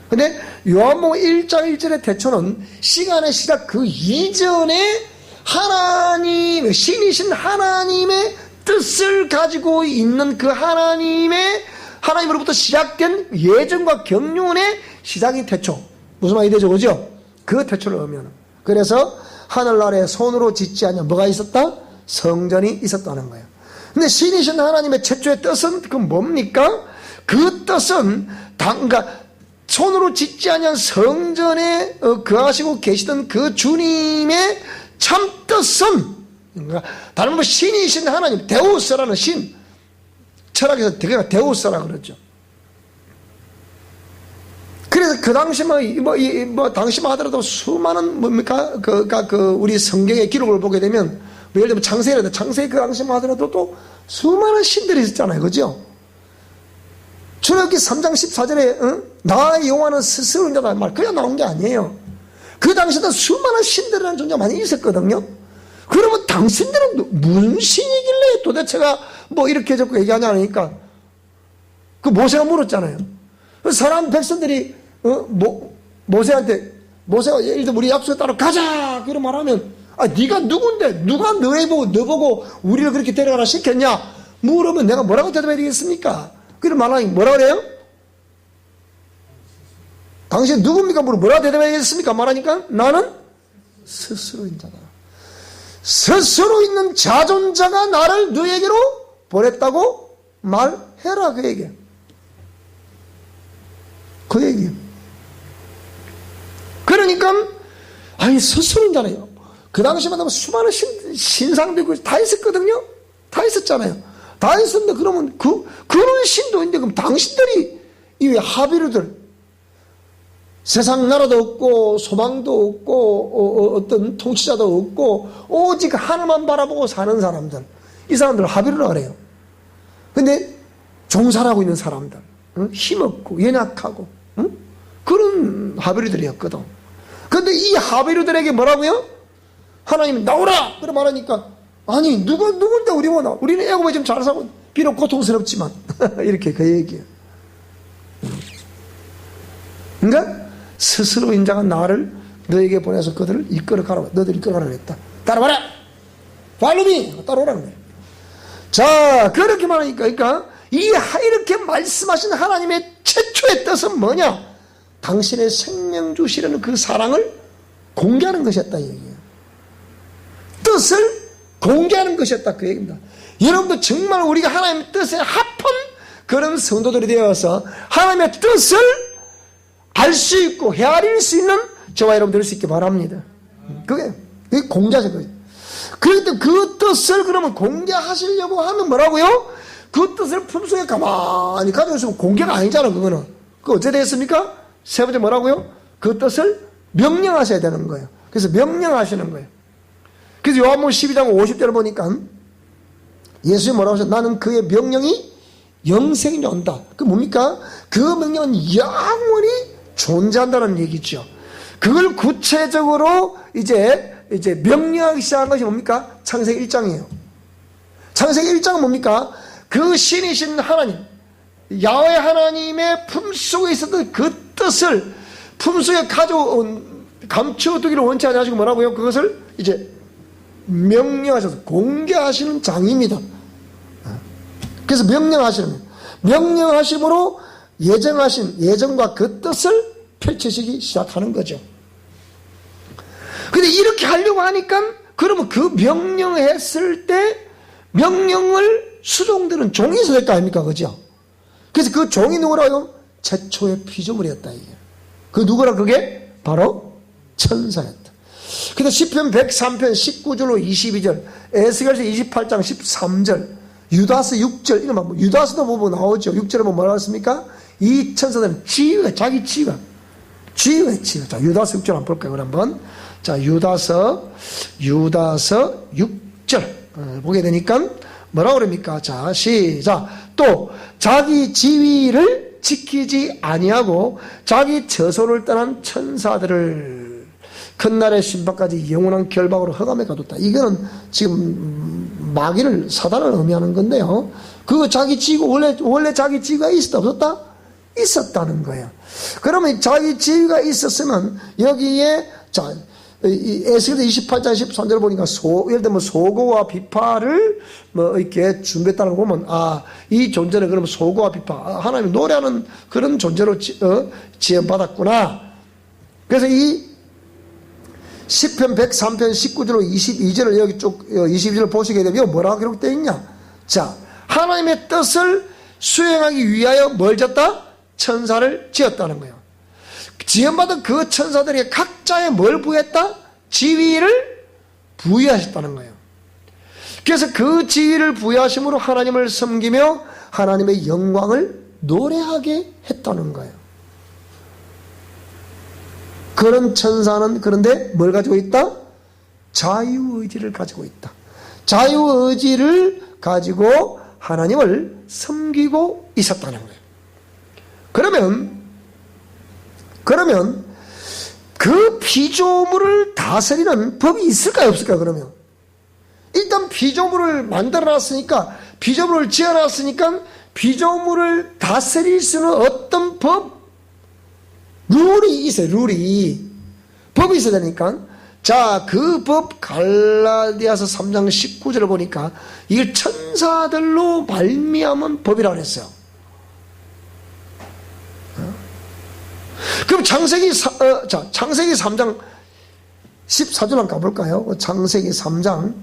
근데 요한복음 1장 1절의 태초는 시간의 시작 그 이전에 하나님, 신이신 하나님의 뜻을 가지고 있는 그 하나님으로부터 시작된 예정과 경륜의 시작이 태초. 무슨 말이 되죠? 그죠? 그 태초를 의미하는. 그래서 하늘나라에 손으로 짓지 않냐 뭐가 있었다? 성전이 있었다는 거예요. 근데 신이신 하나님의 최초의 뜻은 그 뭡니까? 그 뜻은 그러니까 손으로 짓지 않은 성전에 거하시고 계시던 그 주님의 참 뜻은, 그러니까 다른 뭐 신이신 하나님, 데우스라는 신, 철학에서 데우스라 그러죠. 그래서 그 당시만 당시만 하더라도 수많은 우리 성경의 기록을 보게 되면 예를 들면 창세기 그 당시만 하더라도 또 수많은 신들이 있었잖아요, 그죠? 출애굽기 3장 14절에 나 여호와는 스스로 인자다 말 그냥 나온 게 아니에요. 그 당시에도 수많은 신들이라는 존재가 많이 있었거든요. 그러면 당신들은 무슨 신이길래 도대체가 뭐 이렇게 자꾸 얘기하냐 하니까 그 모세가 물었잖아요. 사람 백성들이 모세가 예를 들어 우리 약속에 따라 가자 그런 말하면 네가 누군데 누가 너 보고 우리를 그렇게 데려가라 시켰냐 물으면 내가 뭐라고 대답해야 되겠습니까? 그런 말하니 뭐라 그래요? 당신 누굽니까? 뭐라고 대답해야겠습니까? 말하니까 나는 스스로인 자다. 스스로 있는 자존자가 나를 너에게로 보냈다고 말해라 그 얘기예요. 그 얘기예요. 그러니까 스스로인 자네요. 그 당시만 하면 수많은 신상도 있고 다 있었거든요. 다 있었잖아요. 다 있었는데 그러면 그런 신도 있는데 그럼 당신들이 이 하비루들 세상 나라도 없고 소망도 없고 어떤 통치자도 없고 오직 하늘만 바라보고 사는 사람들, 이 사람들을 하비루라 그래요. 근데 종살하고 있는 사람들, 힘없고 연약하고 그런 하베르들이었거든. 그런데 이 하베르들에게 뭐라고요? 하나님이 나오라! 그래 말하니까 아니 누군데 우리 원하? 우리는 애굽에 지금 잘 살고 비록 고통스럽지만 이렇게 그 얘기예요. 그러니까 스스로 인정한 나를 너에게 보내서 그들을 이끌어 가라. 너들 이끌어 가라 그랬다. 따라와라! 팔로미! 따라오라는 거예요. 자, 그렇게 말하니까, 그러니까 이렇게 말씀하신 하나님의 최초의 뜻은 뭐냐? 당신의 생명 주시려는 그 사랑을 공개하는 것이었다 이 얘기예요. 뜻을 공개하는 것이었다 그 얘기입니다. 여러분도 정말 우리가 하나님의 뜻에 합한 그런 성도들이 되어서 하나님의 뜻을 알 수 있고 헤아릴 수 있는 저와 여러분 될 수 있게 바랍니다. 그게 공개하신 거예요. 그럴 때 그 뜻을 그러면 공개하시려고 하면 뭐라고요? 그 뜻을 품속에 가만히 가지고 있으면 공개가 아니잖아 그거는. 그 어째 됐습니까? 세 번째 뭐라고요? 그 뜻을 명령하셔야 되는 거예요. 그래서 명령하시는 거예요. 그래서 요한복음 12장 50절을 보니까 예수님이 뭐라고 하셨어요? 나는 그의 명령이 영생이 온다. 그 뭡니까? 그 명령은 영원히 존재한다는 얘기죠. 그걸 구체적으로 이제 명령하기 시작한 것이 뭡니까? 창세기 1장이에요. 창세기 1장은 뭡니까? 그 신이신 하나님, 야훼 하나님의 품속에 있었던 그 뜻을 품속에 가져온, 감춰두기를 원치 않으시고 뭐라고요? 그것을 이제 명령하셔서 공개하시는 장입니다. 그래서 명령하시는 거예요. 명령하심으로 예정하신 예정과 그 뜻을 펼치시기 시작하는 거죠. 근데 이렇게 하려고 하니까 그러면 그 명령했을 때 명령을 수종들은 종이 있어야 될 거 아닙니까? 그죠? 그래서 그 종이 누구라고요? 최초의 피조물이었다 이게. 그 누구라 그게? 바로 천사였다. 그래서 시편 103편 19절로 22절, 에스겔서 28장 13절, 유다서 6절, 이런 뭐 유다서도 보면 나오죠. 6절에 보면 뭐라고 했습니까? 이 천사들은 지위가, 자기 지위가. 자, 유다서 6절 한번 볼까요? 한번. 자, 유다서 6절 보게 되니까 뭐라고 그럽니까? 자, 시작. 또 자기 지위를 지키지 아니하고 자기 처소를 떠난 천사들을 큰날의 심판까지 영원한 결박으로 흑암에 가뒀다. 이거는 지금 마귀를, 사단을 의미하는 건데요. 그 자기 지위가 원래 자기 지위가 있었다 없었다? 있었다는 거예요. 그러면 자기 지위가 있었으면 여기에 자, 에스겔서 28장 13절 보니까 예를 들면 소고와 비파를 뭐 이렇게 준비했다는 거 보면 이 존재는 그러면 소고와 비파, 하나님이 노래하는 그런 존재로 지원받았구나. 그래서 이 시편 103편 19절로 22절을 여기 쭉 22절을 보시게 되면 뭐라고 기록되어 있냐? 자, 하나님의 뜻을 수행하기 위하여 뭘 졌다? 천사를 지었다는 거예요. 지원받은 그 천사들에게 각자에 뭘 부여했다? 지위를 부여하셨다는 거예요. 그래서 그 지위를 부여하심으로 하나님을 섬기며 하나님의 영광을 노래하게 했다는 거예요. 그런 천사는 그런데 뭘 가지고 있다? 자유의지를 가지고 있다. 자유의지를 가지고 하나님을 섬기고 있었다는 거예요. 그러면 그 피조물을 다스리는 법이 있을까요 없을까요? 그러면 일단 피조물을 만들어놨으니까, 피조물을 지어놨으니까 피조물을 다스릴 수는 어떤 법, 룰이 있어요. 법이 있어야 되니까. 자, 그 법 갈라디아서 3장 19절을 보니까 이걸 천사들로 말미암은 법이라고 했어요. 그럼 창세기 3장 14절 한번 가볼까요? 창세기 3장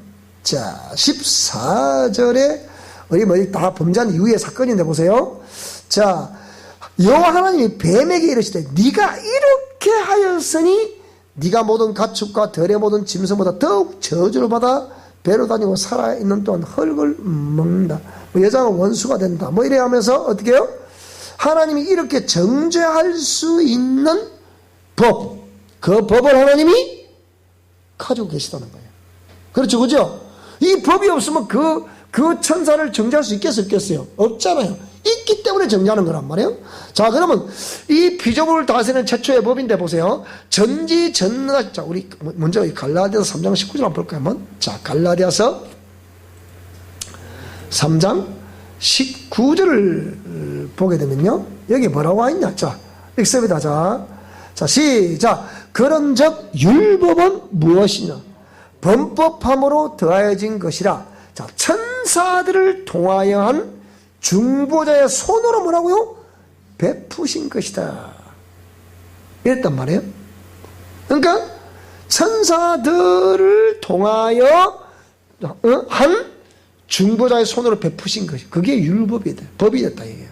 14절에 우리 다 범죄한 이후의 사건인데 보세요. 자, 여호와 하나님이 뱀에게 이르시되 네가 이렇게 하였으니 네가 모든 가축과 들의 모든 짐승보다 더욱 저주를 받아 배로 다니고 살아있는 동안 흙을 먹는다. 여자가 원수가 된다. 이래 하면서 어떻게 해요? 하나님이 이렇게 정죄할 수 있는 법, 그 법을 하나님이 가지고 계시다는 거예요. 그렇죠, 그죠? 이 법이 없으면 그 천사를 정죄할 수 있겠어요? 없잖아요. 있기 때문에 정리하는 거란 말이에요. 자, 그러면 이 피조물을 다스리는 최초의 법인데 보세요. 전지전능하신, 자, 우리 먼저 갈라디아서 3장 19절 한번 볼까요? 한번. 자, 갈라디아서 3장 19절을 보게 되면요. 여기 뭐라고 하있냐? 자, 읽습니다. 자, 시작. 그런즉 율법은 무엇이냐? 범법함으로 더하여진 것이라. 자, 천사들을 통하여 한 중보자의 손으로 뭐라고요? 베푸신 것이다. 이랬단 말이에요. 그러니까 천사들을 통하여 한 중보자의 손으로 베푸신 것이, 그게 율법이 돼. 법이 됐다 이게.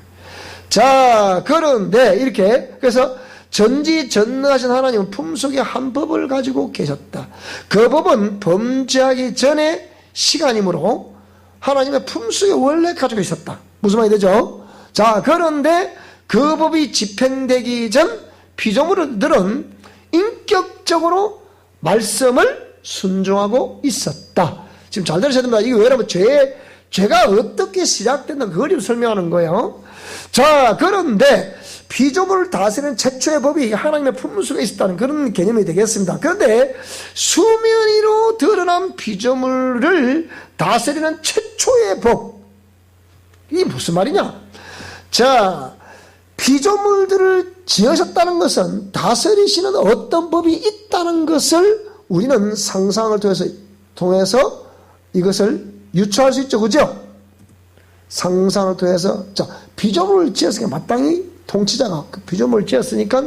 자, 그런데 이렇게, 그래서 전지전능하신 하나님은 품속에 한 법을 가지고 계셨다. 그 법은 범죄하기 전에 시간이므로 하나님의 품속에 원래 가지고 있었다. 무슨 말이 되죠? 자, 그런데 그 법이 집행되기 전 피조물들은 인격적으로 말씀을 순종하고 있었다. 지금 잘 들으셔야 됩니다. 이게 왜냐면 죄가 어떻게 시작된다, 그걸 설명하는 거예요. 자, 그런데 피조물을 다스리는 최초의 법이 하나님의 품속에 있었다는 그런 개념이 되겠습니다. 그런데 수면 위로 드러난 피조물을 다스리는 최초의 법, 이게 무슨 말이냐? 자, 피조물들을 지으셨다는 것은 다스리시는 어떤 법이 있다는 것을 우리는 상상을 통해서 이것을 유추할 수 있죠. 그죠? 상상을 통해서, 자, 피조물을 지었으니까 마땅히 통치자가 그 피조물을 지었으니까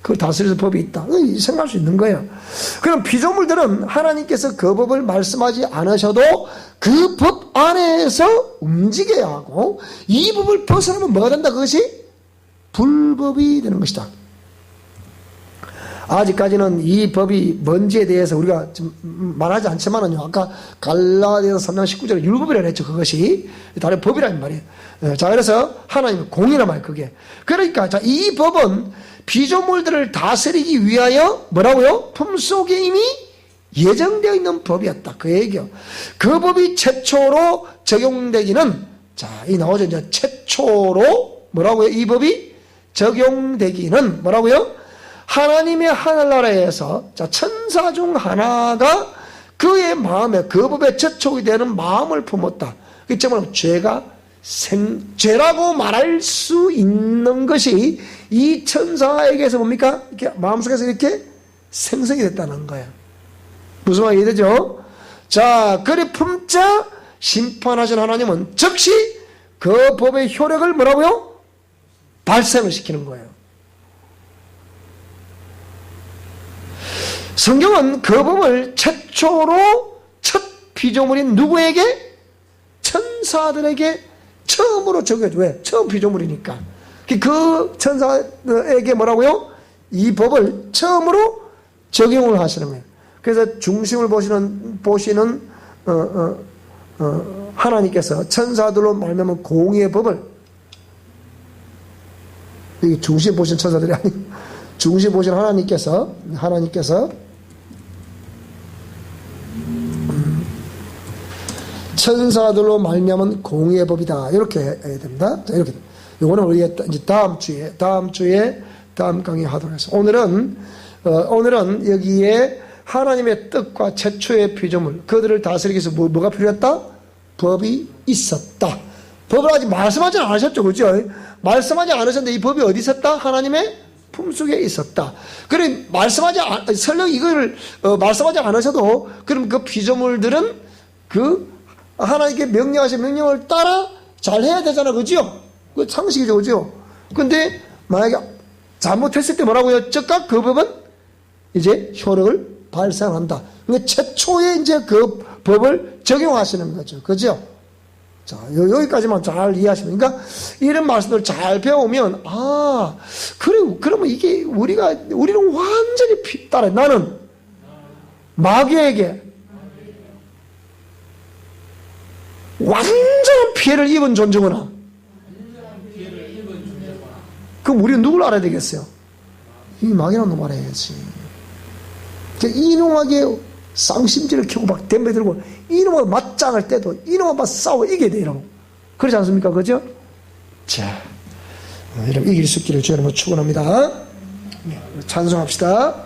그걸 다스릴 법이 있다. 생각할 수 있는 거예요. 그럼 피조물들은 하나님께서 그 법을 말씀하지 않으셔도 그 법 안에서 움직여야 하고, 이 법을 벗어나면 뭐가 된다? 그것이 불법이 되는 것이다. 아직까지는 이 법이 뭔지에 대해서 우리가 좀 말하지 않지만은요, 아까 갈라디아서 3장 19절에 율법이라고 했죠. 그것이 다른 법이라는 말이에요. 자, 그래서 하나님의 공이란 말이에요, 그게. 그러니까, 자, 이 법은 피조물들을 다스리기 위하여 뭐라고요? 품속에 이미 예정되어 있는 법이었다. 그 얘기요. 그 법이 최초로 적용되기는, 자, 이 나오죠. 이제 최초로 뭐라고요? 이 법이 적용되기는 뭐라고요? 하나님의 하늘나라에서, 자, 천사 중 하나가 그의 마음에, 그 법의 최초이 되는 마음을 품었다. 그 때문에 죄라고 말할 수 있는 것이 이 천사에게서 뭡니까? 이렇게 마음속에서 이렇게 생성이 됐다는 거예요. 무슨 말이 되죠? 자, 그리 품자 심판하신 하나님은 즉시 그 법의 효력을 뭐라고요? 발생을 시키는 거예요. 성경은 그 법을 최초로 첫 피조물인 누구에게? 천사들에게 처음으로 적용해줘. 왜? 처음 피조물이니까. 그 천사에게 뭐라고요? 이 법을 처음으로 적용을 하시는 거예요. 그래서 중심을 보시는 하나님께서 천사들로 말미암아 공의의 법을, 여기 중심 보신 천사들이 아니고 중심 보신 하나님께서 천사들로 말미암은 공의의 법이다. 이렇게 해야 됩니다. 자, 이렇게. 요거는 우리가 이제 다음 주에 다음 강의 하도록 하겠습니다. 오늘은 여기에 하나님의 뜻과 최초의 피조물, 그들을 다스리기 위해서 뭐가 필요했다? 법이 있었다. 법을 아직 말씀하지 않으셨죠. 그죠? 말씀하지 않으셨는데 이 법이 어디 있었다? 하나님의 품속에 있었다. 그래, 설령 이걸 말씀하지 않으셔도, 그럼 그 피조물들은 그 하나님께 명령하신 명령을 따라 잘 해야 되잖아. 그죠? 그 상식이죠. 그죠? 근데 만약에 잘못했을 때 뭐라고요? 즉각 그 법은 이제 효력을 발생한다. 그러니까 최초에 이제 그 법을 적용하시는 거죠. 그죠? 자, 여기까지만 잘 이해하시면, 그러니까 이런 말씀을 잘 배우면, 그래, 그러면 이게 우리는 완전히 따라, 나는 마귀에게 완전한 피해를 입은 존재구나. 그럼 우리는 누굴 알아야 되겠어요? 이 마귀라는 놈 알아야지. 이놈에게 쌍심지를 켜고 막 덤벼 들고 이놈하고 맞짱할 때도 이놈하고 막 싸워 이겨야 돼. 이러고. 그렇지 않습니까? 그죠? 자, 여러분 이길 수 있기를 주님으로 축원합니다. 찬송합시다.